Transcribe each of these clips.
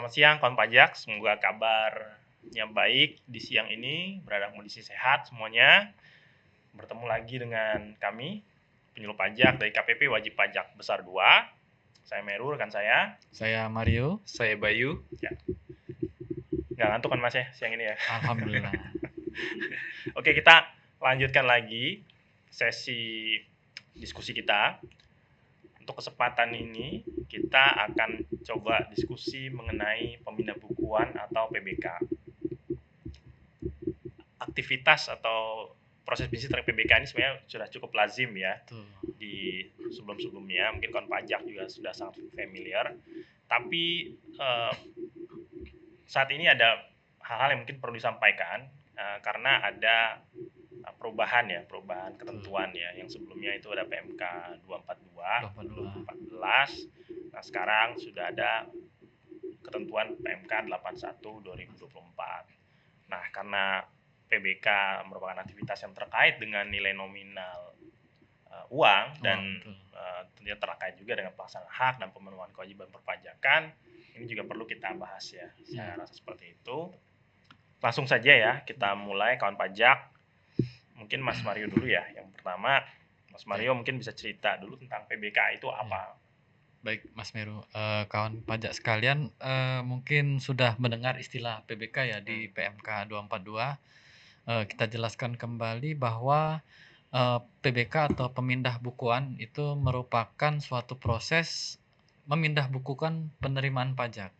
Selamat siang kawan pajak, semoga kabarnya baik di siang ini, berada kondisi sehat semuanya. Bertemu lagi dengan kami, penyuluh pajak dari KPP Wajib Pajak Besar 2. Saya Meru, rekan saya. Saya Mario. Saya Bayu. Ya. Nggak ngantuk kan Mas ya siang ini ya? Alhamdulillah. Oke, kita lanjutkan lagi sesi diskusi kita. Untuk kesempatan ini kita akan coba diskusi mengenai pemindah bukuan atau PBK. Aktivitas atau proses bisnis terkait PBK ini sebenarnya sudah cukup lazim ya. Tuh. Di sebelum-sebelumnya, mungkin kawan pajak juga sudah sangat familiar. Tapi saat ini ada hal-hal yang mungkin perlu disampaikan karena ada perubahan ketentuan ya, yang sebelumnya itu ada PMK 242 2014. Nah, sekarang sudah ada ketentuan PMK 81 2024. Nah, karena PBK merupakan aktivitas yang terkait dengan nilai nominal uang dan tentunya terkait juga dengan pelaksanaan hak dan pemenuhan kewajiban perpajakan, ini juga perlu kita bahas ya. Saya rasa seperti itu. Langsung saja ya, kita mulai kawan pajak. Mungkin Mas Mario dulu ya. Yang pertama, Mas Mario mungkin bisa cerita dulu tentang PBK itu apa. Baik Mas Meru, kawan pajak sekalian, mungkin sudah mendengar istilah PBK ya di PMK 242. Kita jelaskan kembali bahwa PBK atau pemindah bukuan itu merupakan suatu proses memindah bukukan penerimaan pajak.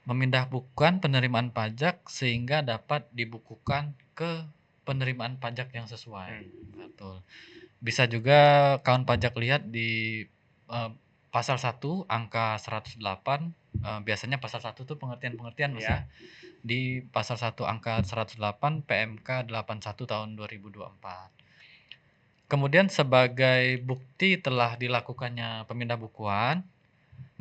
Memindah bukukan penerimaan pajak sehingga dapat dibukukan ke penerimaan pajak yang sesuai. Betul. Bisa juga kawan pajak lihat di pasal 1 angka 108, biasanya pasal 1 itu pengertian-pengertian Mas ya. Di pasal 1 angka 108 PMK 81 tahun 2024. Kemudian sebagai bukti telah dilakukannya pemindah bukuan,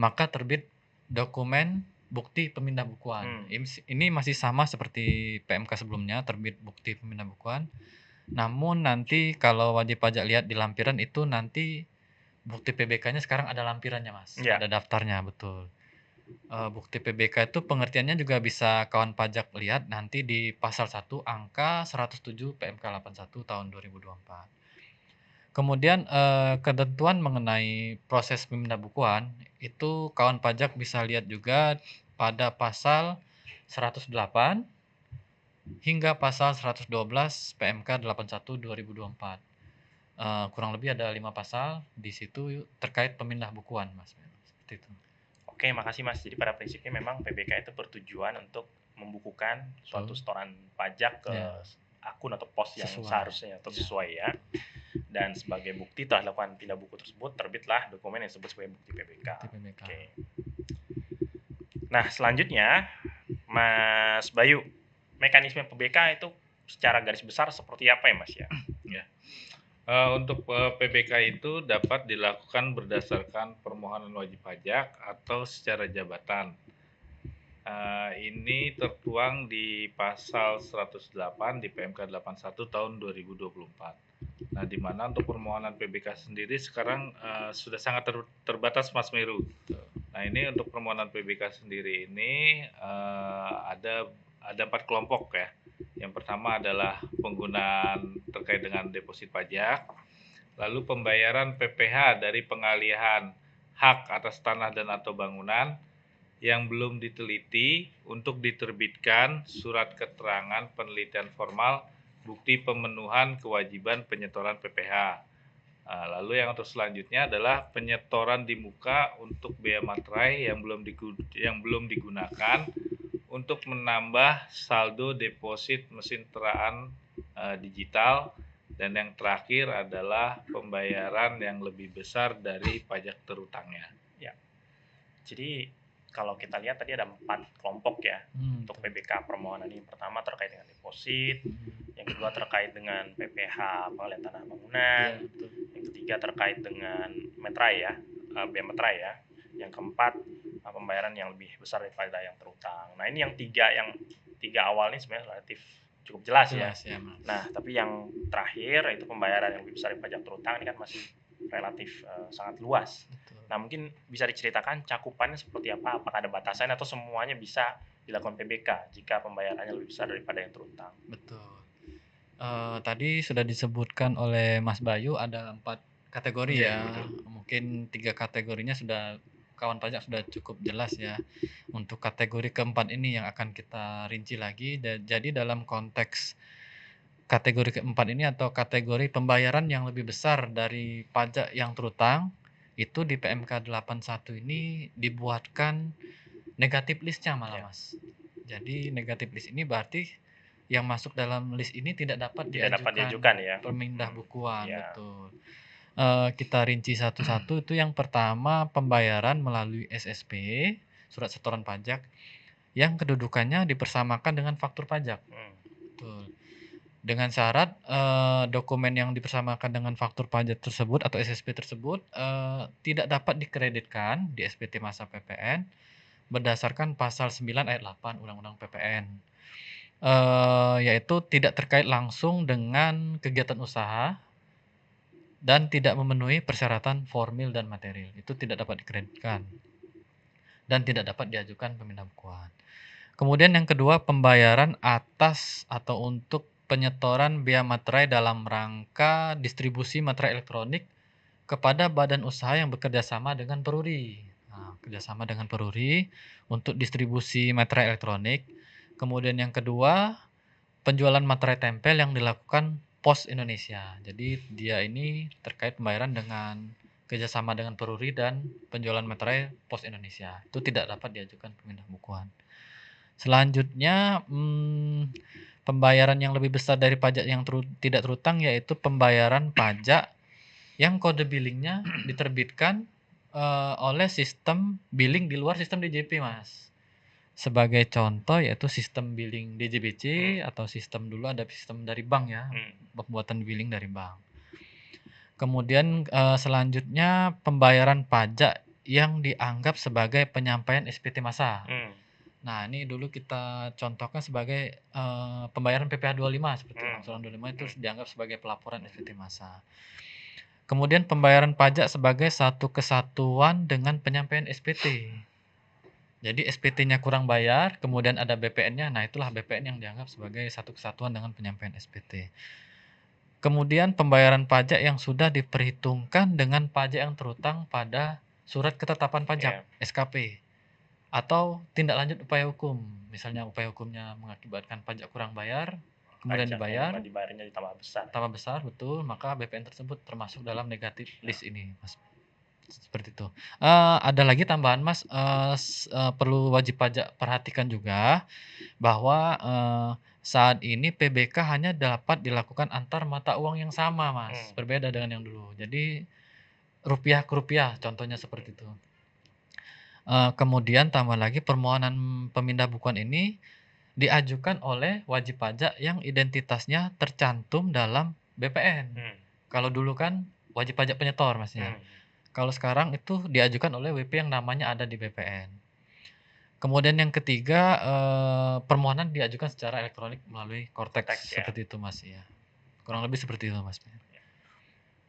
maka terbit dokumen bukti pemindah bukuan. Ini masih sama seperti PMK sebelumnya, terbit bukti pemindah bukuan. Namun nanti kalau wajib pajak lihat di lampiran itu nanti bukti PBK-nya sekarang ada lampirannya Mas, ada daftarnya, betul. Bukti PBK itu pengertiannya juga bisa kawan pajak lihat nanti di pasal 1 angka 107 PMK 81 tahun 2024. Kemudian ketentuan mengenai proses pemindah bukuan itu kawan pajak bisa lihat juga pada pasal 108 hingga pasal 112 PMK 81 2024. Kurang lebih ada 5 pasal di situ terkait pemindah bukuan Mas. Seperti itu. Oke, makasih Mas. Jadi pada prinsipnya memang PBK itu bertujuan untuk membukukan suatu setoran pajak ke akun atau pos yang seharusnya atau sesuai ya. Dan sebagai bukti telah dilakukan pindah buku tersebut, terbitlah dokumen yang disebut sebagai bukti PBK. Oke. Nah, selanjutnya Mas Bayu, mekanisme PBK itu secara garis besar seperti apa ya Mas ya? Untuk PBK itu dapat dilakukan berdasarkan permohonan wajib pajak atau secara jabatan. Ini tertuang di pasal 108 di PMK 81 tahun 2024. Nah, di mana untuk permohonan PBK sendiri sekarang sudah sangat terbatas Mas Meru. Nah, ini untuk permohonan PBK sendiri ini ada 4 kelompok ya. Yang pertama adalah penggunaan terkait dengan deposit pajak, lalu pembayaran PPh dari pengalihan hak atas tanah dan atau bangunan yang belum diteliti untuk diterbitkan surat keterangan penelitian formal bukti pemenuhan kewajiban penyetoran PPh. Lalu yang untuk selanjutnya adalah penyetoran di muka untuk biaya materai yang belum digunakan untuk menambah saldo deposit mesin teraan digital, dan yang terakhir adalah pembayaran yang lebih besar dari pajak terutangnya. Ya. Jadi kalau kita lihat tadi ada 4 kelompok ya untuk PBK permohonan ini. Pertama terkait dengan deposit, yang kedua terkait dengan PPh pengalihan tanah bangunan, yang ketiga terkait dengan materai ya, biaya materai ya, yang keempat pembayaran yang lebih besar daripada yang terutang. Nah, ini yang tiga awal ini sebenarnya relatif cukup jelas ya. Nah, tapi yang terakhir itu pembayaran yang lebih besar dari pajak terutang ini kan masih relatif sangat luas. Nah, mungkin bisa diceritakan cakupannya seperti apa? Apakah ada batasan atau semuanya bisa dilakukan PBK jika pembayarannya lebih besar daripada yang terutang? Betul. Tadi sudah disebutkan oleh Mas Bayu ada 4 kategori Iya, ya. betul. Mungkin 3 kategorinya sudah kawan pajak sudah cukup jelas ya. Untuk kategori keempat ini yang akan kita rinci lagi. Jadi dalam konteks kategori keempat ini atau kategori pembayaran yang lebih besar dari pajak yang terutang, itu di PMK 81 ini dibuatkan negatif list-nya malah, Ya, Mas. Jadi negatif list ini berarti yang masuk dalam list ini tidak dapat tidak dapat diajukan diajukan ya. pemindah bukuan, Ya. betul. Kita rinci satu-satu. Itu yang pertama pembayaran melalui SSP, surat setoran pajak, yang kedudukannya dipersamakan dengan faktur pajak. Betul. Dengan syarat, dokumen yang dipersamakan dengan faktur pajak tersebut atau SSP tersebut, tidak dapat dikreditkan di SPT masa PPN berdasarkan pasal 9 ayat 8 Undang-Undang PPN. Yaitu tidak terkait langsung dengan kegiatan usaha dan tidak memenuhi persyaratan formil dan material. Itu tidak dapat dikreditkan dan tidak dapat diajukan pemindah bukuan. Kemudian yang kedua, pembayaran atas atau untuk penyetoran biaya materai dalam rangka distribusi materai elektronik kepada badan usaha yang bekerja sama dengan Peruri. Nah, kerjasama dengan Peruri untuk distribusi materai elektronik. Kemudian yang kedua, penjualan materai tempel yang dilakukan Pos Indonesia. Jadi dia ini terkait pembayaran dengan kerjasama dengan Peruri dan penjualan materai Pos Indonesia. Itu tidak dapat diajukan pemindah bukuan. Selanjutnya, pembayaran yang lebih besar dari pajak yang tidak terutang yaitu pembayaran pajak yang kode billingnya diterbitkan oleh sistem billing di luar sistem DJP, Mas. Sebagai contoh yaitu sistem billing DJBC atau sistem dulu ada sistem dari bank ya, pembuatan billing dari bank. Kemudian selanjutnya pembayaran pajak yang dianggap sebagai penyampaian SPT massa. Nah, ini dulu kita contohkan sebagai pembayaran PPh 25 seperti angsuran 25 itu dianggap sebagai pelaporan SPT massa. Kemudian pembayaran pajak sebagai satu kesatuan dengan penyampaian SPT. Jadi SPT-nya kurang bayar, kemudian ada BPN-nya, nah itulah BPN yang dianggap sebagai satu kesatuan dengan penyampaian SPT. Kemudian pembayaran pajak yang sudah diperhitungkan dengan pajak yang terutang pada surat ketetapan pajak SKP atau tindak lanjut upaya hukum. Misalnya upaya hukumnya mengakibatkan pajak kurang bayar, kemudian dibayarnya ditambah besar. Tambah besar, betul, maka BPN tersebut termasuk dalam negatif list ini, Mas. Seperti itu. Ada lagi tambahan, Mas, perlu wajib pajak perhatikan juga bahwa saat ini PBK hanya dapat dilakukan antar mata uang yang sama, Mas. Berbeda dengan yang dulu. Jadi rupiah ke rupiah, contohnya seperti itu. Kemudian tambah lagi permohonan pemindah bukuan ini diajukan oleh wajib pajak yang identitasnya tercantum dalam BPN. Kalau dulu kan wajib pajak penyetor, Mas ya. Kalau sekarang itu diajukan oleh WP yang namanya ada di BPN. Kemudian yang ketiga, permohonan diajukan secara elektronik melalui Cortex seperti itu, Mas ya. Kurang lebih seperti itu, Mas.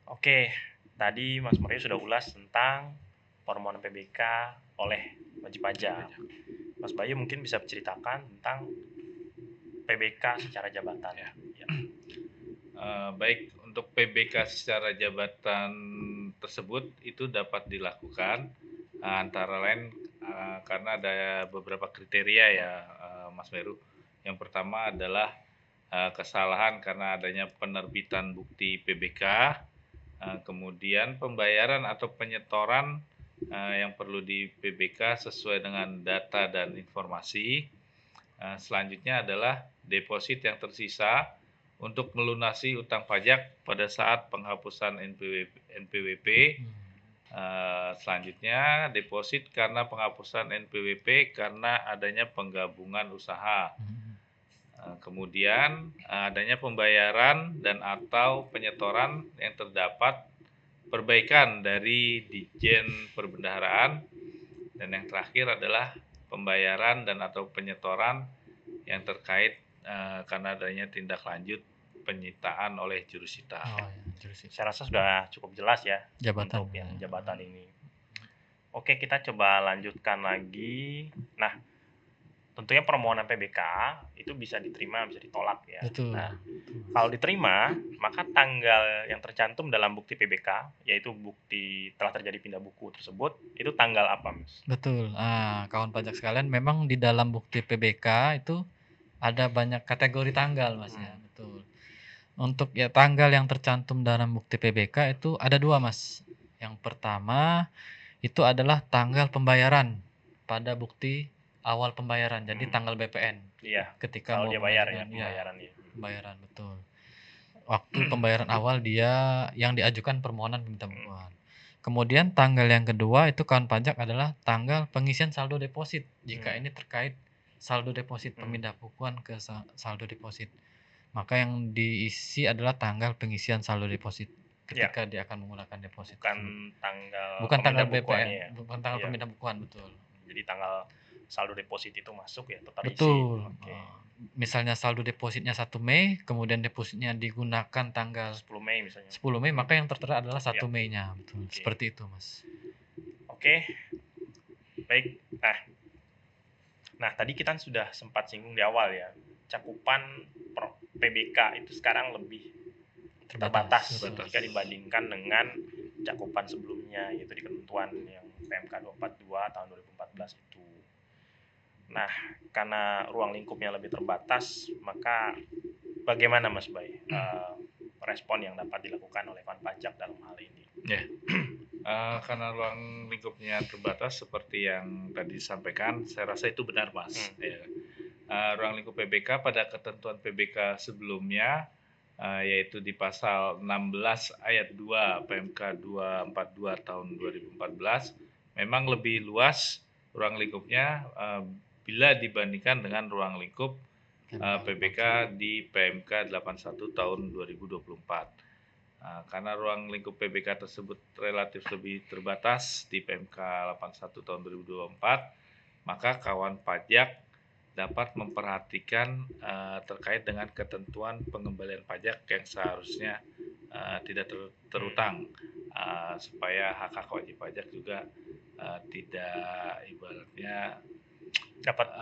Oke, tadi Mas Mario sudah ulas tentang permohonan PBK oleh wajib pajak. Mas Bayu mungkin bisa menceritakan tentang PBK secara jabatan. Baik, untuk PBK secara jabatan tersebut itu dapat dilakukan antara lain karena ada beberapa kriteria ya, Mas Meru. Yang pertama adalah kesalahan karena adanya penerbitan bukti PBK, kemudian pembayaran atau penyetoran yang perlu di PBK sesuai dengan data dan informasi. Selanjutnya adalah deposit yang tersisa untuk melunasi utang pajak pada saat penghapusan NPWP. Selanjutnya deposit karena penghapusan NPWP karena adanya penggabungan usaha. Kemudian adanya pembayaran dan atau penyetoran yang terdapat perbaikan dari Ditjen Perbendaharaan. Dan yang terakhir adalah pembayaran dan atau penyetoran yang terkait karena adanya tindak lanjut penyitaan oleh jurusita. Saya rasa sudah cukup jelas ya Jabatan. untuk yang jabatan ini. Oke, kita coba lanjutkan lagi. Nah, tentunya permohonan PBK itu bisa diterima, bisa ditolak ya. Betul. Nah, Betul. kalau diterima, maka tanggal yang tercantum dalam bukti PBK, yaitu bukti telah terjadi pindah buku tersebut, itu tanggal apa, Mas? Betul. Kawan pajak sekalian, memang di dalam bukti PBK itu ada banyak kategori tanggal, Mas ya. Betul. Untuk ya tanggal yang tercantum dalam bukti PBK itu ada 2, Mas. Yang pertama itu adalah tanggal pembayaran pada bukti awal pembayaran. Jadi tanggal BPN. Iya, Ketika kalau mau dia bayar ya, mengajukan pembayaran ya. pembayaran, betul. Waktu pembayaran awal dia yang diajukan permohonan peminta bukuan. Kemudian tanggal yang kedua itu kawan pajak adalah tanggal pengisian saldo deposit. Jika ini terkait saldo deposit pemindah bukuan ke saldo deposit. Maka yang diisi adalah tanggal pengisian saldo deposit ketika dia akan menggunakan deposit. Bukan tanggal BPN, ya. bukan tanggal pemindah bukuan, betul. Jadi tanggal saldo deposit itu masuk ya, tetap isi. Betul. Misalnya saldo depositnya 1 Mei, kemudian depositnya digunakan tanggal 10 Mei misalnya. 10 Mei, maka yang tertera adalah 1 Mei-nya, betul. Seperti itu, Mas. Oke. Baik. Nah, tadi kita sudah sempat singgung di awal ya. Cakupan PBK itu sekarang lebih terbatas jika dibandingkan dengan cakupan sebelumnya, yaitu di ketentuan yang PMK 242 tahun 2014 itu. Nah, karena ruang lingkupnya lebih terbatas, maka bagaimana Mas Bay respon yang dapat dilakukan oleh kawan pajak dalam hal ini? Karena ruang lingkupnya terbatas seperti yang tadi disampaikan, saya rasa itu benar, Mas. Ruang lingkup PBK pada ketentuan PBK sebelumnya, yaitu di pasal 16 ayat 2 PMK 242 tahun 2014, memang lebih luas ruang lingkupnya bila dibandingkan dengan ruang lingkup PBK di PMK 81 tahun 2024. Karena ruang lingkup PBK tersebut relatif lebih terbatas di PMK 81 tahun 2024, maka kawan pajak dapat memperhatikan terkait dengan ketentuan pengembalian pajak yang seharusnya tidak terutang, supaya hak-hak wajib pajak juga tidak ibaratnya dapat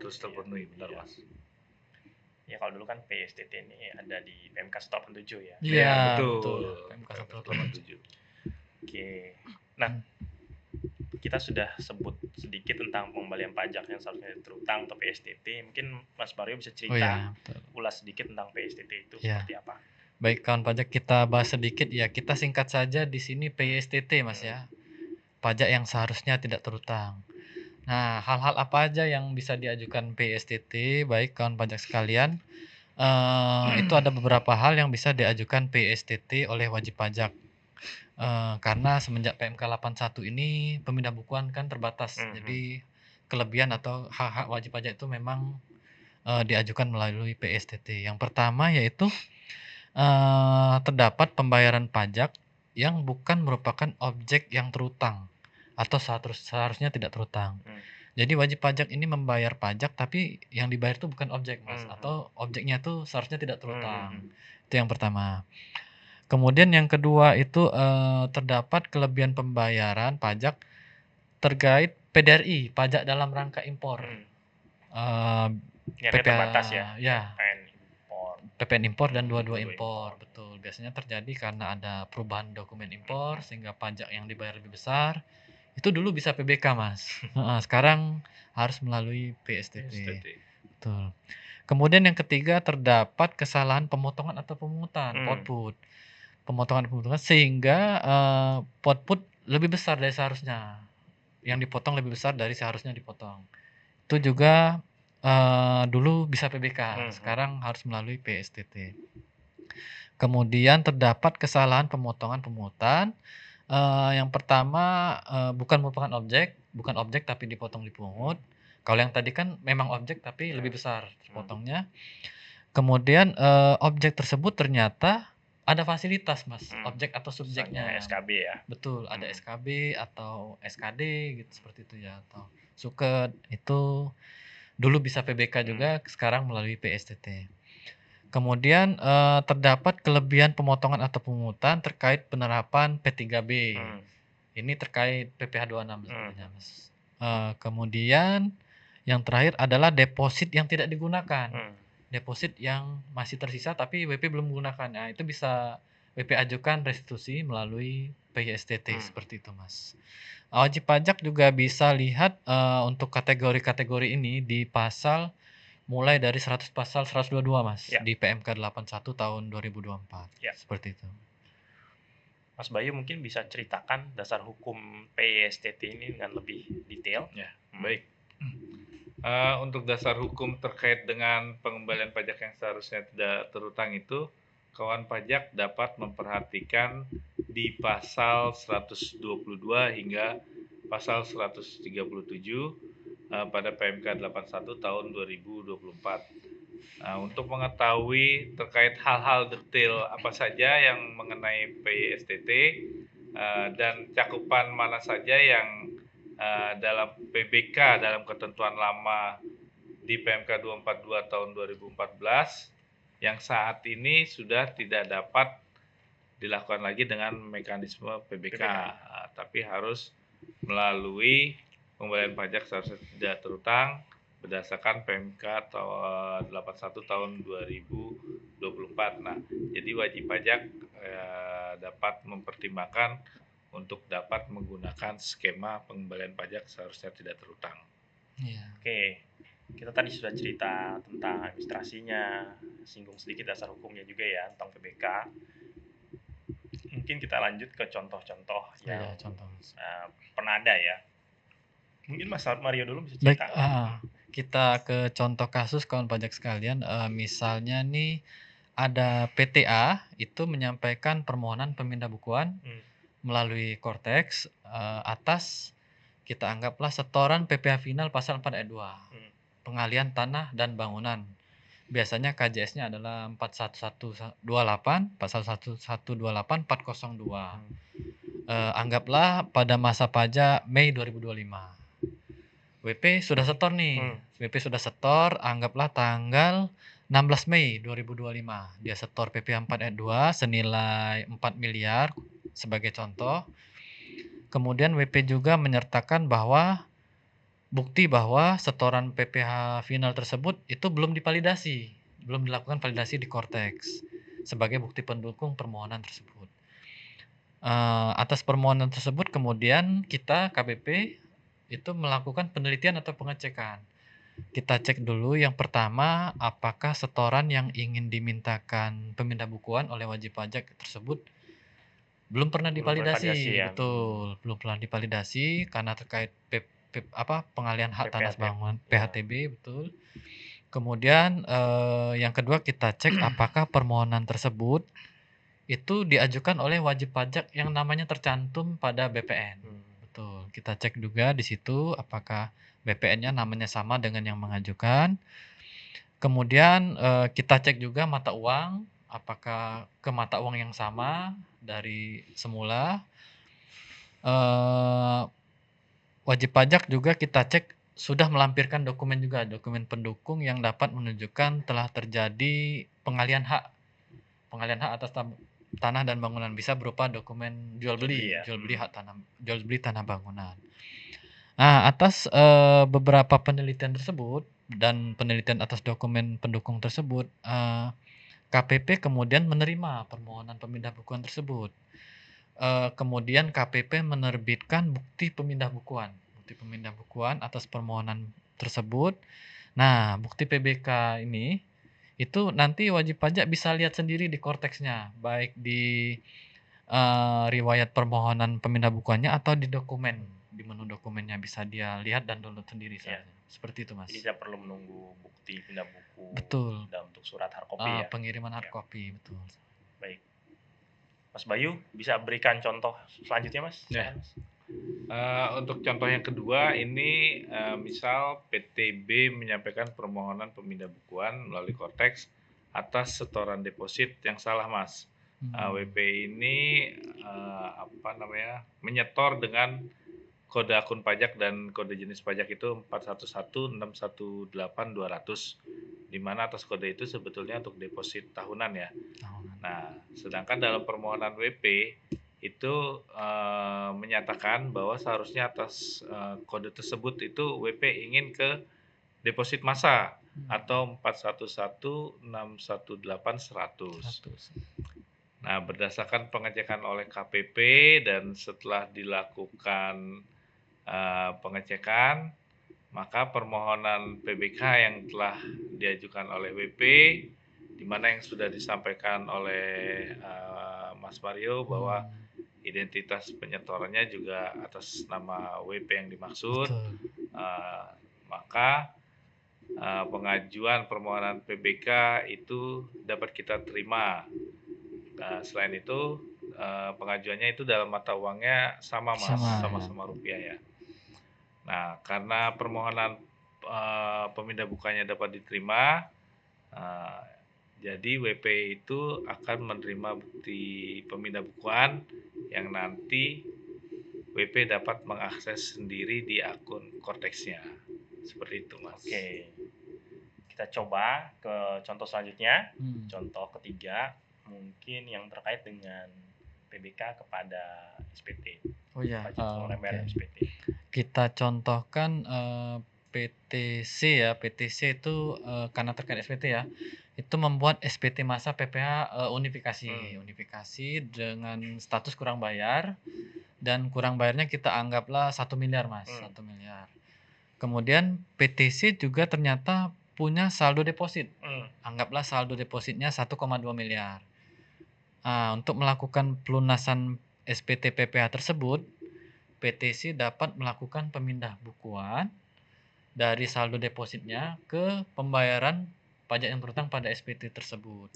terus terpenuhi, benar Mas. Ya kalau dulu kan PSTT ini ada di PMK 187 ya. Iya, betul. PMK 187. Oke. Nah, kita sudah sebut sedikit tentang pengembalian pajak yang seharusnya terutang atau PSTT. Mungkin Mas Mario bisa cerita ulas sedikit tentang PSTT itu seperti apa? Baik, kawan pajak, kita bahas sedikit ya. Kita singkat saja di sini PSTT, Mas ya. Pajak yang seharusnya tidak terutang. Nah, hal-hal apa aja yang bisa diajukan PSTT? Baik, kawan pajak sekalian, itu ada beberapa hal yang bisa diajukan PSTT oleh wajib pajak. Karena semenjak PMK 81 ini pemindah bukuan kan terbatas. Jadi kelebihan atau hak-hak wajib pajak itu memang diajukan melalui PSTT. Yang pertama yaitu terdapat pembayaran pajak yang bukan merupakan objek yang terutang atau seharusnya tidak terutang. Jadi wajib pajak ini membayar pajak tapi yang dibayar itu bukan objek, Mas, atau objeknya itu seharusnya tidak terutang. Itu yang pertama. Kemudian yang kedua itu terdapat kelebihan pembayaran pajak terkait PDRI, pajak dalam rangka impor. terbatas ya. PPN impor dan 22 impor, betul. Biasanya terjadi karena ada perubahan dokumen impor sehingga pajak yang dibayar lebih besar. Itu dulu bisa PBK, Mas. Sekarang harus melalui PSTT. Betul. Kemudian yang ketiga terdapat kesalahan pemotongan atau pemungutan, potput. Pemotongan sehingga potput lebih besar dari seharusnya. Yang dipotong lebih besar dari seharusnya dipotong. Itu juga dulu bisa PBK, sekarang harus melalui PSTT. Kemudian terdapat kesalahan pemotongan pemungutan. Yang pertama bukan merupakan objek tapi dipotong dipungut. Kalau yang tadi kan memang objek tapi lebih besar potongnya. Kemudian objek tersebut ternyata ada fasilitas, Mas, objek atau subjeknya. SKB ya. Betul, ada SKB atau SKD gitu seperti itu ya, atau suket. Itu dulu bisa PBK juga, sekarang melalui PSTT. Kemudian terdapat kelebihan pemotongan atau pemungutan terkait penerapan P3B. Ini terkait PPh 26 Hmm. sebenarnya, Mas. Kemudian yang terakhir adalah deposit yang tidak digunakan. Deposit yang masih tersisa tapi WP belum menggunakan. Nah, itu bisa WP ajukan restitusi melalui PYSTT seperti itu, Mas. Wajib pajak juga bisa lihat untuk kategori-kategori ini di pasal mulai dari 100 pasal 122, Mas, Ya. di PMK 81 tahun 2024. Ya. Seperti itu. Mas Bayu mungkin bisa ceritakan dasar hukum PYSTT ini dengan lebih detail. Ya, baik. Untuk dasar hukum terkait dengan pengembalian pajak yang seharusnya tidak terutang itu, kawan pajak dapat memperhatikan di pasal 122 hingga pasal 137 pada PMK 81 tahun 2024. Untuk mengetahui terkait hal-hal detail apa saja yang mengenai PYSTT dan cakupan mana saja yang dalam PBK dalam ketentuan lama di PMK 242 tahun 2014 yang saat ini sudah tidak dapat dilakukan lagi dengan mekanisme PBK. Tapi harus melalui pengembalian pajak seharusnya tidak terutang berdasarkan PMK 81 tahun 2024. Nah, jadi wajib pajak dapat mempertimbangkan untuk dapat menggunakan skema pengembalian pajak seharusnya tidak terutang. Iya. Oke, kita tadi sudah cerita tentang administrasinya, singgung sedikit dasar hukumnya juga ya tentang PBK. Mungkin kita lanjut ke contoh-contoh yang contoh. pernah ada ya. Mungkin Mas Mario dulu bisa Baik, cerita. kita ke contoh kasus kawan pajak sekalian. Misalnya nih ada PTA itu menyampaikan permohonan pemindahbukuan melalui Cortex atas kita anggaplah setoran PPh final pasal 4 ayat 2 pengalian tanah dan bangunan. Biasanya KJS-nya adalah 41128 pasal 1128 402. Anggaplah pada masa pajak Mei 2025. WP sudah setor nih. WP sudah setor, anggaplah tanggal 16 Mei 2025. Dia setor PPh 4 ayat 2 senilai 4 miliar sebagai contoh. Kemudian WP juga menyertakan bahwa bukti bahwa setoran PPh final tersebut itu belum divalidasi, belum dilakukan validasi di Cortex sebagai bukti pendukung permohonan tersebut. Atas permohonan tersebut kemudian kita KBP itu melakukan penelitian atau pengecekan. Kita cek dulu yang pertama, apakah setoran yang ingin dimintakan pemindahbukuan oleh wajib pajak tersebut belum pernah divalidasi. Ya. Betul, belum pernah divalidasi karena terkait pengalian hak tanah bangunan PHTB, betul. Kemudian yang kedua kita cek apakah permohonan tersebut itu diajukan oleh wajib pajak yang namanya tercantum pada BPN. Betul. Kita cek juga di situ apakah BPN-nya namanya sama dengan yang mengajukan. Kemudian kita cek juga mata uang, apakah ke mata uang yang sama dari semula. Wajib pajak juga kita cek sudah melampirkan dokumen juga, dokumen pendukung yang dapat menunjukkan telah terjadi pengalian hak atas tanah dan bangunan, bisa berupa dokumen jual beli tanah bangunan. Nah, atas beberapa penelitian tersebut dan penelitian atas dokumen pendukung tersebut, KPP kemudian menerima permohonan pemindahbukuan tersebut. Kemudian KPP menerbitkan bukti pemindahbukuan atas permohonan tersebut. Nah, bukti PBK ini itu nanti wajib pajak bisa lihat sendiri di Cortex-nya, baik di riwayat permohonan pemindahbukuannya atau di dokumen, di menu dokumennya bisa dia lihat dan download sendiri saja. Seperti itu, Mas. Jadi tidak perlu menunggu bukti pindah buku. Betul. Dalam bentuk surat hard copy ya. Pengiriman hard copy, betul. Baik. Mas Bayu bisa berikan contoh selanjutnya, Mas? Ya. Untuk contoh yang kedua ini misal PTB menyampaikan permohonan pemindahbukuan melalui Cortex atas setoran deposit yang salah, Mas. WP ini menyetor dengan kode akun pajak dan kode jenis pajak itu 411618-200, di mana atas kode itu sebetulnya untuk deposit tahunan ya. Nah, sedangkan dalam permohonan WP itu menyatakan bahwa seharusnya atas kode tersebut itu WP ingin ke deposit massa atau 41161818100. 100. Nah, berdasarkan pengecekan oleh KPP dan setelah dilakukan pengecekan, maka permohonan PBK yang telah diajukan oleh WP, di mana yang sudah disampaikan oleh Mas Mario bahwa identitas penyetorannya juga atas nama WP yang dimaksud, Betul. maka pengajuan permohonan PBK itu dapat kita terima. Selain itu pengajuannya itu dalam mata uangnya sama Mas, sama-sama rupiah ya. Nah, karena permohonan pemindah bukuannya dapat diterima, jadi WP itu akan menerima bukti pemindah bukuan yang nanti WP dapat mengakses sendiri di akun Cortex-nya. Seperti itu, Mas. Oke. Kita coba ke contoh selanjutnya. Contoh ketiga, mungkin yang terkait dengan PBK kepada SPT. Oh ya, Pajak pengeluaran bayar SPT. Kita contohkan PTC ya. PTC itu karena terkait SPT ya, itu membuat SPT masa PPh unifikasi. Unifikasi dengan status kurang bayar, dan kurang bayarnya kita anggaplah 1 miliar Mas, 1 miliar. Kemudian PTC juga ternyata punya saldo deposit. Anggaplah saldo depositnya 1,2 miliar. Untuk melakukan pelunasan SPT PPh tersebut, PTC dapat melakukan pemindah bukuan dari saldo depositnya ke pembayaran pajak yang berhutang pada SPT tersebut.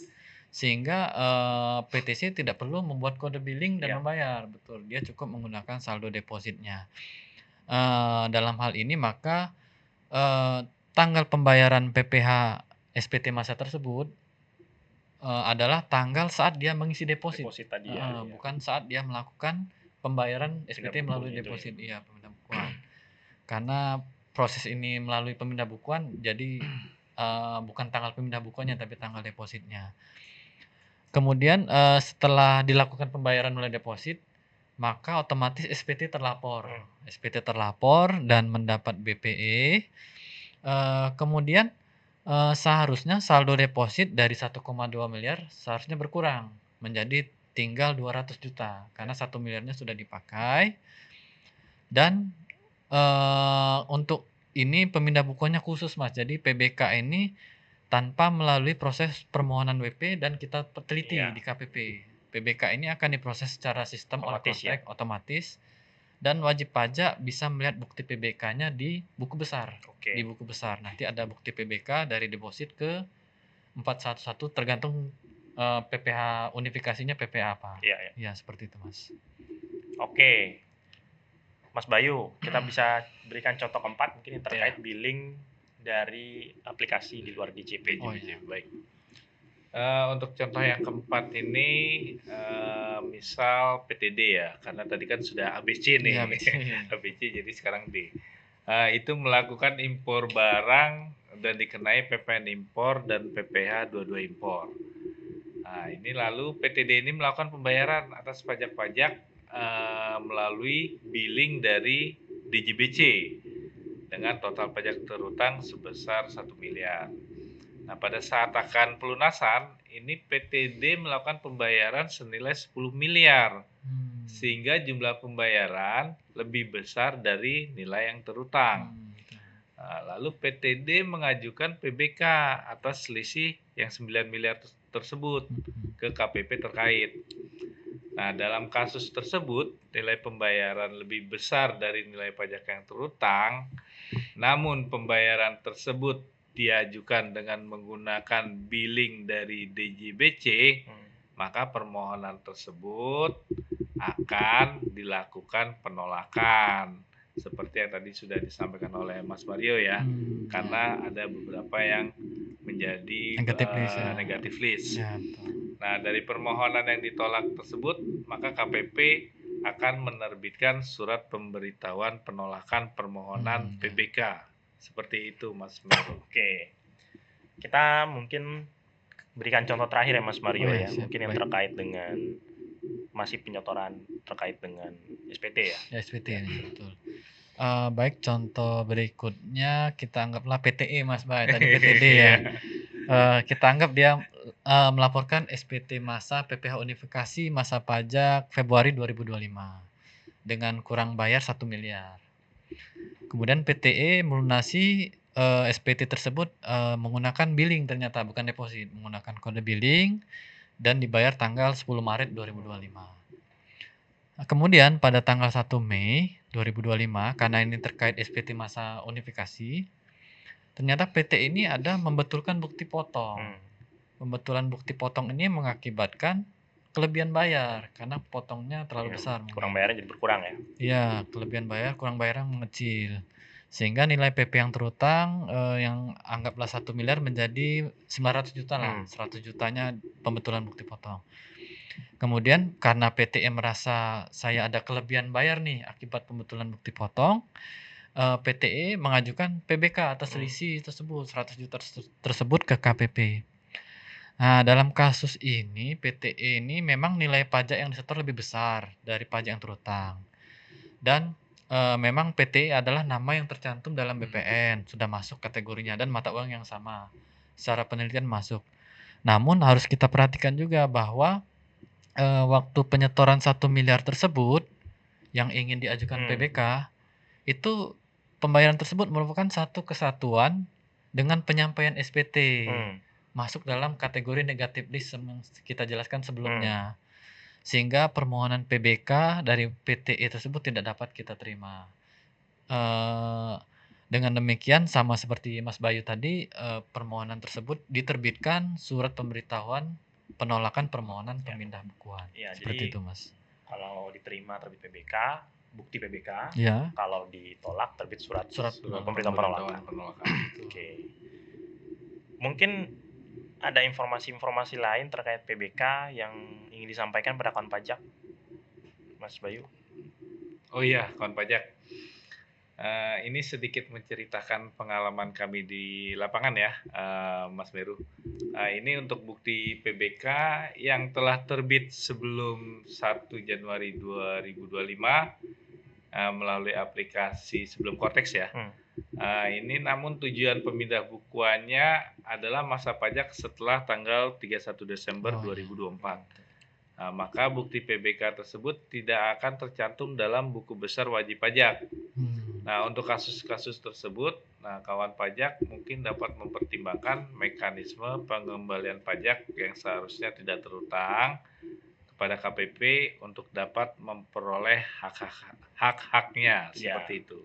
Sehingga PTC tidak perlu membuat kode billing dan membayar. Betul, dia cukup menggunakan saldo depositnya. Dalam hal ini maka tanggal pembayaran PPh SPT masa tersebut adalah tanggal saat dia mengisi deposit tadi bukan saat dia melakukan pembayaran SPT melalui deposit pemindah bukuan. Karena proses ini melalui pemindah bukuan, jadi bukan tanggal pemindah bukuannya tapi tanggal depositnya. Kemudian setelah dilakukan pembayaran oleh deposit, maka otomatis SPT terlapor. SPT terlapor dan mendapat BPE. Kemudian seharusnya saldo deposit dari 1,2 miliar seharusnya berkurang menjadi tinggal 200 juta karena 1 miliarnya sudah dipakai. Dan untuk ini pemindah bukuannya khusus Mas. Jadi PBK ini tanpa melalui proses permohonan WP dan kita teliti di KPP. PBK ini akan diproses secara sistem oleh Cortex otomatis, dan wajib pajak bisa melihat bukti PBK-nya di buku besar. Di buku besar nanti ada bukti PBK dari deposit ke 411 tergantung PPh unifikasinya PPh apa. Ya, seperti itu Mas. Oke. Mas Bayu, kita bisa berikan contoh keempat mungkin yang terkait billing dari aplikasi di luar DJP. Baik. Untuk contoh yang keempat ini misal PTD ya, karena tadi kan sudah ABC nih. ABC jadi sekarang D. Itu melakukan impor barang dan dikenai PPN impor dan PPh 22 impor. Ini lalu PTD ini melakukan pembayaran atas pajak-pajak melalui billing dari DJBC dengan total pajak terhutang sebesar 1 miliar. Nah, pada saat akan pelunasan, ini PTD melakukan pembayaran senilai 10 miliar. Sehingga jumlah pembayaran lebih besar dari nilai yang terhutang. Lalu PTD mengajukan PBK atas selisih yang 9 miliar tersebut ke KPP terkait. Nah, dalam kasus tersebut, nilai pembayaran lebih besar dari nilai pajak yang terhutang, namun pembayaran tersebut diajukan dengan menggunakan billing dari DJBC, maka permohonan tersebut akan dilakukan penolakan. Seperti yang tadi sudah disampaikan oleh Mas Mario ya, karena ada beberapa yang menjadi negatif list. Nah, dari permohonan yang ditolak tersebut, maka KPP akan menerbitkan surat pemberitahuan penolakan permohonan PBK. Seperti itu, Mas Mario. Oke. Kita mungkin berikan contoh terakhir ya Mas Mario ya, mungkin yang terkait dengan masih penyetoran terkait dengan SPT ya? Ya, SPT ini, betul. Baik, contoh berikutnya kita anggaplah PTE, Mas Bay, tadi PTD ya. Kita anggap dia, melaporkan SPT masa PPh Unifikasi masa pajak Februari 2025 dengan kurang bayar 1 miliar. Kemudian PTE melunasi, SPT tersebut, menggunakan billing ternyata bukan deposit, menggunakan kode billing dan dibayar tanggal 10 Maret 2025. Kemudian pada tanggal 1 Mei 2025 karena ini terkait SPT masa unifikasi, ternyata PT ini ada membetulkan bukti potong. Pembetulan bukti potong ini mengakibatkan kelebihan bayar karena potongnya terlalu besar Kurang mungkin. bayarnya jadi berkurang ya? Iya, kelebihan bayar, kurang bayarnya mengecil. Sehingga nilai PP yang terutang, yang anggaplah 1 miliar menjadi 900 juta lah, 100 jutanya pembetulan bukti potong. Kemudian karena PTE merasa saya ada kelebihan bayar nih akibat pembetulan bukti potong, PTE mengajukan PBK atas selisih tersebut, 100 juta tersebut ke KPP. Nah, dalam kasus ini PTE ini memang nilai pajak yang disetor lebih besar dari pajak yang terutang. Dan, memang PTE adalah nama yang tercantum dalam BPN, sudah masuk kategorinya dan mata uang yang sama. Secara penelitian masuk. Namun harus kita perhatikan juga bahwa, waktu penyetoran 1 miliar tersebut yang ingin diajukan PBK, itu pembayaran tersebut merupakan satu kesatuan dengan penyampaian SPT. Masuk dalam kategori negatif list yang kita jelaskan sebelumnya. Sehingga permohonan PBK dari PTE tersebut tidak dapat kita terima. Dengan demikian sama seperti Mas Bayu tadi, permohonan tersebut diterbitkan surat pemberitahuan penolakan permohonan pemindah bukuan. Iya, Seperti jadi itu, Mas. kalau diterima terbit PBK, bukti PBK. Iya. Kalau ditolak terbit surat Penolakan. pemberitahuan penolakan. Oke. Mungkin ada informasi-informasi lain terkait PBK yang ingin disampaikan pada kawan pajak, Mas Bayu? Oh iya, kawan pajak. Ini sedikit menceritakan pengalaman kami di lapangan ya, Mas Meru. Ini untuk bukti PBK yang telah terbit sebelum 1 Januari 2025 melalui aplikasi sebelum Cortex ya. Ini namun tujuan pemindah bukuannya adalah masa pajak setelah tanggal 31 Desember 2024. Maka bukti PBK tersebut tidak akan tercantum dalam buku besar wajib pajak. Nah, untuk kasus-kasus tersebut, kawan pajak mungkin dapat mempertimbangkan mekanisme pengembalian pajak yang seharusnya tidak terutang kepada KPP untuk dapat memperoleh hak-haknya seperti itu.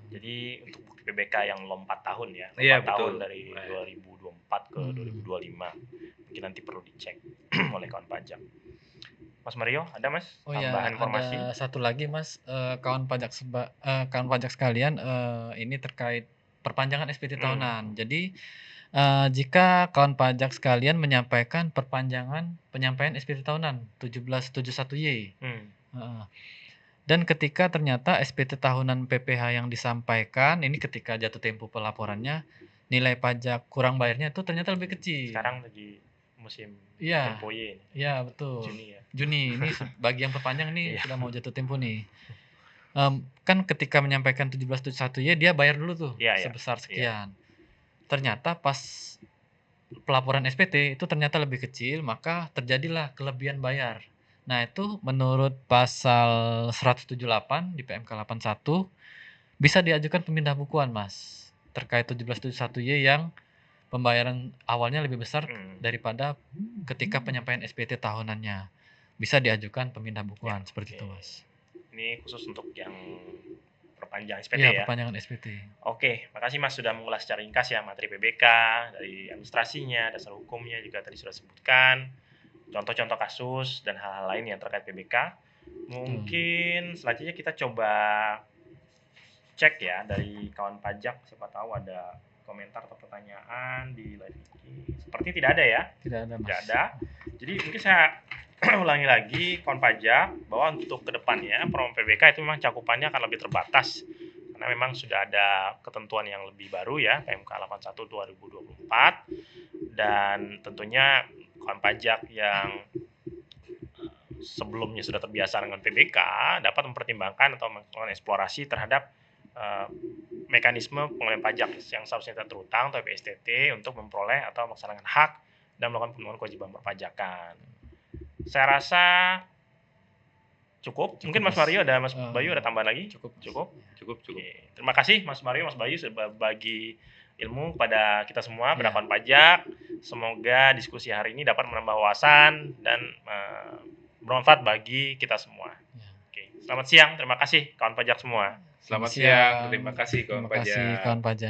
Jadi untuk bukti PBK yang lompat tahun ya, betul. Tahun dari 2024 ke 2025, mungkin nanti perlu dicek oleh kawan pajak. Mas Mario, ada Mas tambahan informasi? Ada satu lagi Mas, kawan pajak sekalian, ini terkait perpanjangan SPT tahunan. Jadi, jika kawan pajak sekalian menyampaikan perpanjangan penyampaian SPT tahunan 1771Y. Dan ketika ternyata SPT tahunan PPh yang disampaikan, ini ketika jatuh tempo pelaporannya, nilai pajak kurang bayarnya itu ternyata lebih kecil. Sekarang lagi musim Iya. tempo Y. Iya, betul. Juni ya. Juni ini bagi yang perpanjang nih sudah mau jatuh tempo nih. Kan ketika menyampaikan 1771Y dia bayar dulu tuh sebesar sekian. Ternyata pas pelaporan SPT itu ternyata lebih kecil, maka terjadilah kelebihan bayar. Nah, itu menurut pasal 178 di PMK 81 bisa diajukan pemindah bukuan, Mas. Terkait 1771Y yang pembayaran awalnya lebih besar daripada ketika penyampaian SPT tahunannya. Bisa diajukan pemindah bukuan seperti itu, Mas. Ini khusus untuk yang perpanjangan SPT Iya, ya. perpanjangan SPT. Oke, makasih Mas sudah mengulas secara ringkas ya materi PBK, dari administrasinya, dasar hukumnya juga tadi sudah sebutkan, contoh-contoh kasus dan hal-hal lain yang terkait PBK. Mungkin selanjutnya kita coba cek ya dari kawan pajak, siapa tahu ada komentar atau pertanyaan di live ini. Seperti tidak ada ya? Tidak ada, Mas. Tidak ada. Jadi mungkin saya ulangi lagi kawan pajak bahwa untuk kedepannya program PBK itu memang cakupannya akan lebih terbatas karena memang sudah ada ketentuan yang lebih baru ya PMK 81 2024 dan tentunya kawan pajak yang sebelumnya sudah terbiasa dengan PBK dapat mempertimbangkan atau melakukan eksplorasi terhadap mekanisme pengelolaan pajak yang seharusnya tidak terutang atau PSTT untuk memperoleh atau melaksanakan hak dan melakukan pemenuhan kewajiban perpajakan. Saya rasa cukup. Mungkin Mas Mario ada Mas Bayu ada tambahan lagi? Cukup. Oke. Terima kasih Mas Mario, Mas Bayu sudah berbagi ilmu kepada kita semua pendakwaan pajak. Semoga diskusi hari ini dapat menambah wawasan dan bermanfaat bagi kita semua. Oke. Selamat siang, terima kasih kawan pajak semua. Selamat siang, terima kasih kawan pajak. Terima kasih kawan pajak.